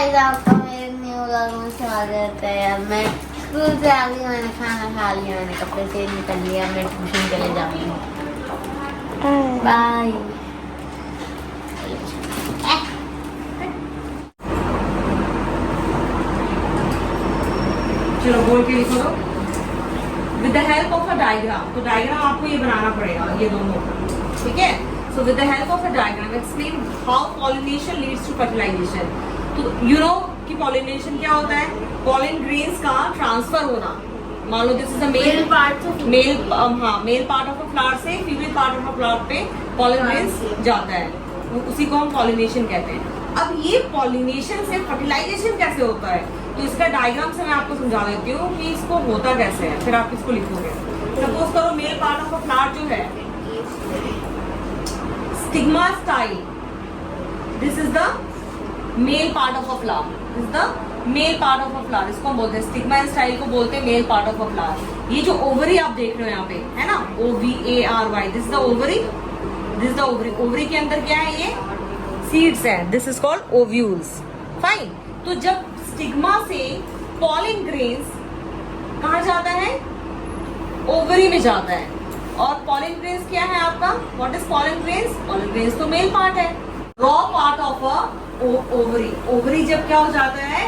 Guys, आपका मेरे new vlog में स्वागत है। अब मैं स्कूल से आ गई, मैंने खाना खा लिया, मैंने कपड़े चेंज कर लिया, मैं ट्यूशन चले जाऊंगी। बाय। चलो बोल के लिखो दो। With the help of a diagram, तो डायग्राम आपको ये बनाना पड़ेगा, ये दोनों, ठीक है। So with the help of a diagram explain how pollination leads to fertilisation. तो यू नो कि पॉलिनेशन क्या होता है? पॉलिन ग्रेन्स का ट्रांसफर होना। मान लो this is the male part of a flower से female part of a flower पे पॉलिन ग्रेन्स जाता है, उसी को हम पॉलिनेशन कहते हैं। अब ये पॉलिनेशन से फर्टिलाइजेशन कैसे होता है, तो इसका डायग्राम से मैं आपको समझा देती हूँ कि इसको होता कैसे है, फिर आप इसको लिखोगे। सपोज करो mail part of a flower जो है stigma style, this is the male part of a flower, this is the male part of a flower, इसको हम बोलते हैं स्टिग्मा स्टाइल को बोलते हैं mail part of a flower. ये जो ओवरी आप देख रहे हो यहाँ पे है ना, OVARY, this is the ovary, this is the ovary. Ovary के अंदर क्या है? ये सीड्स हैं, this is called ovules. Fine. तो जब स्टिग्मा से पॉलिन ग्रेन्स कहाँ जाता है? ओवरी में जाता है। और पॉलिन ग्रेन्स क्या है आपका? What is pollen grains? Pollen grains तो मेल पार्ट है, raw part of a ovary. Ovary जब क्या हो जाता है?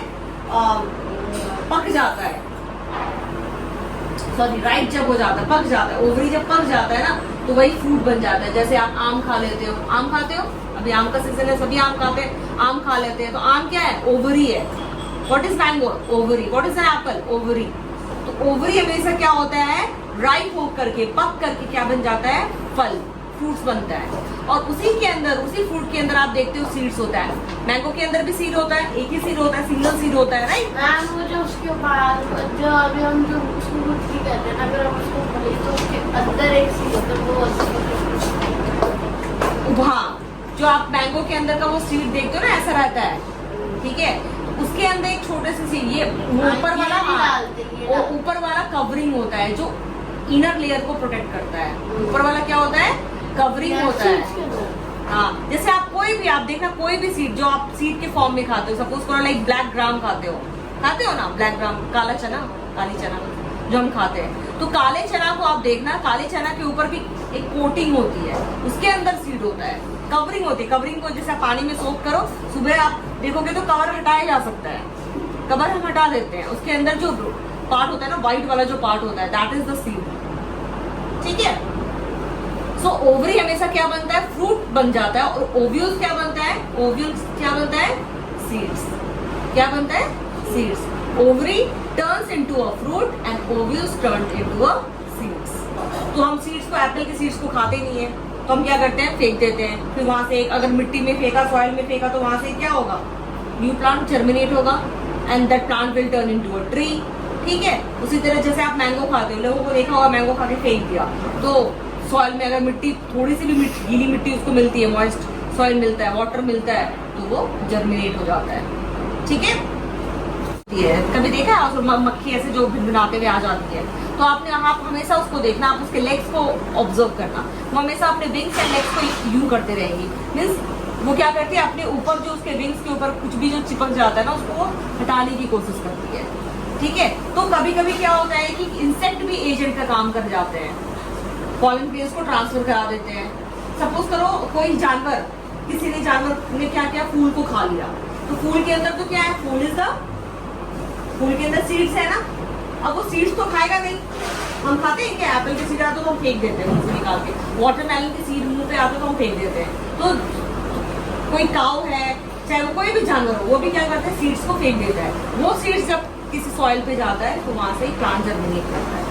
पक जाता है, सॉरी राइट जब हो जाता है, पक जाता है। ओवरी जब पक जाता है ना, तो वही फ्रूट बन जाता है। जैसे आप आम खा लेते हो, आम खाते हो, अभी आम का सीजन है, सभी आम खाते हैं, आम खा लेते हैं, तो आम क्या है? ओवरी है। What is mango? Ovary. What is an apple? Ovary. तो ओवरी हमेशा क्या होता है? राइप हो करके, पक करके क्या बन जाता है? फल, फ्रूट्स बनता है। और उसी के अंदर, उसी फ्रूट के अंदर आप देखते हो सीड्स होता है। मैंगो के अंदर भी सीड होता है, एक ही सीड होता है, सिंगल सीड होता है, राइट? मैम वो जो उसके बाद जो अभी हम जो उसको गुत्थी कहते हैं ना, अगर हम उसको खोलें तो उसके अंदर एक सीड होता है, वो हाँ, जो आप मैंगो के अंदर का वो सीड देखते हो ना, ऐसा रहता है, ठीक है। उसके अंदर एक छोटे से सीड, ये ऊपर वाला, वो ऊपर वाला कवरिंग होता है जो इनर लेयर को प्रोटेक्ट करता है। ऊपर वाला क्या होता है? कवरिंग होता है। हाँ, जैसे आप कोई भी, आप देखना कोई भी सीड जो आप सीड के फॉर्म में खाते हो, सपोज करो लाइक ब्लैक ग्राम खाते हो ना, ब्लैक ग्राम, काला चना, काली चना जो हम खाते हैं, तो काले चना को आप देखना, काले चना के ऊपर भी एक कोटिंग होती है, उसके अंदर सीड होता है, कवरिंग होती है। कवरिंग को जैसे पानी में सोक करो, सुबह आप देखोगे तो कवर हटाया जा सकता है, कवर हम हटा देते हैं, उसके अंदर जो पार्ट होता है ना, व्हाइट वाला जो पार्ट होता है, दैट इज द सीड, ठीक है। सो ओवरी हमेशा क्या बनता है? फ्रूट बन जाता है। और ओव्यूल्स क्या बनता है? ओव्यूल्स क्या बनता है? सीड्स। क्या बनता है? Seeds. Ovary turns into a fruit and ovules turn into a seeds. तो हम सीड्स को, एप्पल के सीड्स को खाते नहीं है, तो हम क्या करते हैं? फेंक देते हैं। फिर वहां से अगर मिट्टी में फेंका, सॉइल में फेंका, तो वहां से क्या होगा? न्यू प्लांट जर्मिनेट होगा and that plant will turn into a tree, ठीक है। उसी तरह जैसे आप मैंगो खाते हो, लोगों को देखा होगा मैंगो खा के फेंक दिया, तो सॉइल में अगर मिट्टी, थोड़ी सी भी गीली मिट्टी उसको मिलती है, मॉइस्ट सॉइल मिलता है, वाटर मिलता है, तो वो जर्मिनेट हो जाता है, ठीक है। कभी देखा है मक्खी ऐसे जो भिनभिनाते हुए आ जाती है, तो आपने, आप हमेशा उसको देखना, आप उसके लेग्स को ऑब्जर्व करना, वो हमेशा अपने विंग्स एंड लेग्स को यूं करते रहेंगी। मीन्स वो क्या करती है? अपने ऊपर जो उसके विंग्स के ऊपर कुछ भी जो चिपक जाता है ना, उसको वो हटाने की कोशिश करती है, ठीक है। तो कभी कभी क्या होता है कि इंसेक्ट भी एजेंट का काम कर जाते हैं, पॉलन ग्रेन्स को ट्रांसफर करा देते हैं। सपोज करो कोई जानवर, किसी ने जानवर ने क्या किया? फूल को खा लिया, तो फूल के अंदर तो क्या है? फूल इज द, फूल के अंदर सीड्स है ना। अब वो सीड्स तो खाएगा नहीं, हम खाते हैं क्या? एप्पल के सीड आते तो हम फेंक देते हैं मुंह से निकाल के, वाटरमेलन के सीड मुंह पे आते तो हम फेंक देते हैं। तो कोई काऊ है, चाहे वो कोई भी जानवर हो, वो भी क्या करता है? सीड्स को फेंक देता है। वो सीड्स जब किसी सॉइल पे जाता है तो वहां से ही प्लांट जर्मिनेट करता है,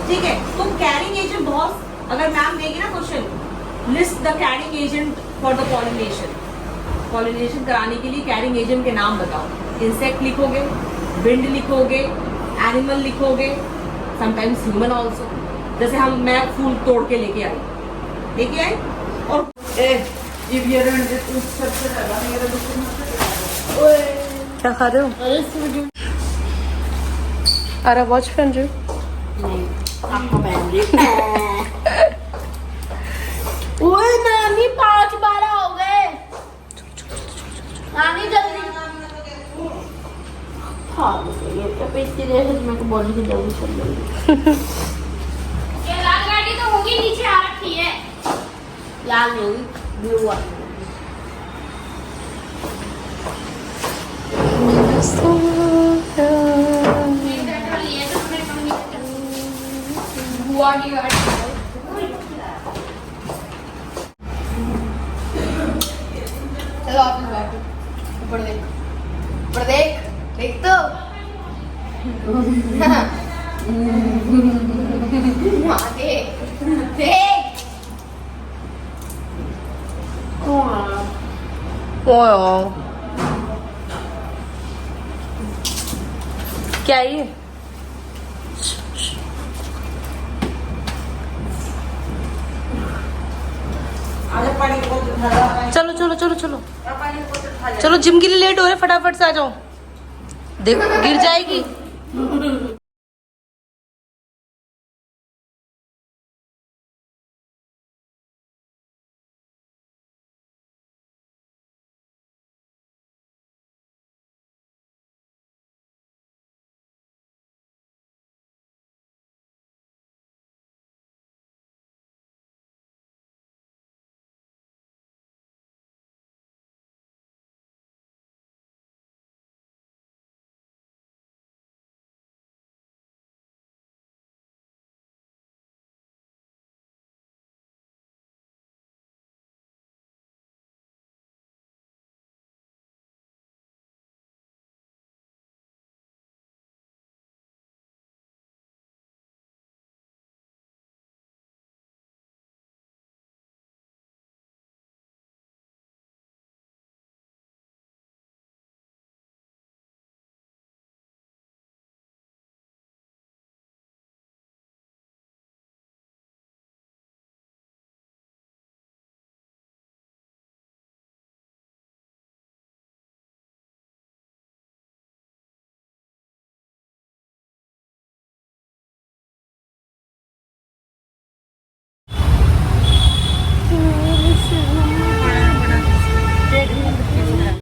ठीक है। तो कैरिंग एजेंट बहुत, अगर मैम देगी ना question, list the carrying agent for the pollination, pollination कराने के लिए कैरिंग एजेंट के नाम बताओ। इंसेक्ट लिखोगे, विंड लिखोगे, एनिमल लिखोगे, समटाइम्स ह्यूमन ऑल्सो। जैसे मैं फूल तोड़ के लेके आई और क्या खा रहे हो? अरे वॉच पहन रही हो? आपको पहन रही ओए नानी 5-12 हो गए, नानी जल्दी खा लो ये तो पेट की वजह से मेरे को बॉडी की जरूरत चल रही है। ये लाल गाड़ी तो होगी नीचे आ रखी है। लाल नहीं होगी ब्लू वाली बुआ की गाड़ी। चलो आप बैठो ऊपर देख ऊपर देख देख तो वहाँ देख देख क्या है ये? चलो चलो चलो चलो चलो जिम के लिए लेट हो रहे, फटाफट से आ जाओ। देखो गिर जाएगी।